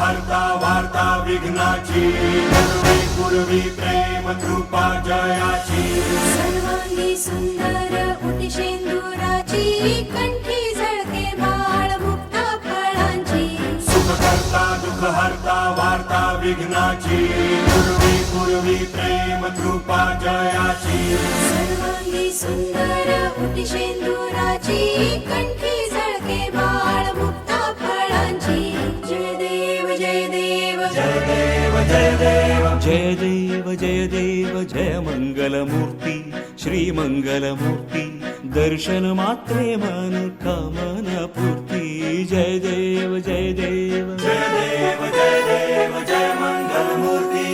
हरता वार्ता विघ्नाची, पूर्वी पूर्वी प्रेम कृपा जयाची, सर्वांगी सुंदर उटी शेंदुराची, कंठी झळके बाळ मुक्ता फळांची, सुख करता दुःख हरता वार्ता विघ्नाची, पूर्वी पूर्वी प्रेम कृपा जयाची, सर्वांगी सुंदर उटी शेंदुराची, कंठी झळके बाळ मुक्ता फळांची. जय देव जय देव जय देव जय देव जय देव जय देव जय मंगलमूर्ती श्री मंगलमूर्ती, दर्शन मात्रे मन कामना पूर्ती. जय देव जय देव जय देव जय देव जय मंगलमूर्ती.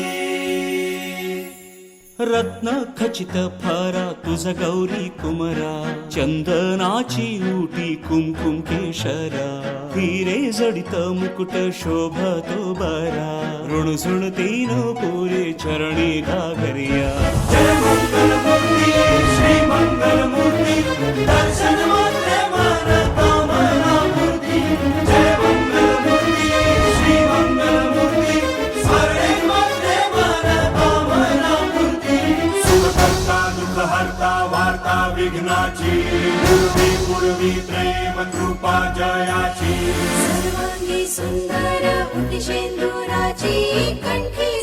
रत्न खचित फारा तुझ गौरी कुमरा, चंदनाची उटी कुमकुम केशरा, हिरे जडित मुकुट शोभतो बरा, ऋणझुण तीन पुरे चरणी घागरिया. जय मंगलमूर्ती श्री मंगलमूर्ती, दर्शन मात्रे मन कामना पूर्ती. जय मंगलमूर्ती श्री मंगलमूर्ती, स्मरणे मात्रे मन कामना पूर्ती. सुख करता दुःख हरता वार्ता विघ्नाची, पूर्वी पूर्वी प्रेम कृपा जयाची, सर्वांगी सुंदर उटी शेंदुराची, कंठी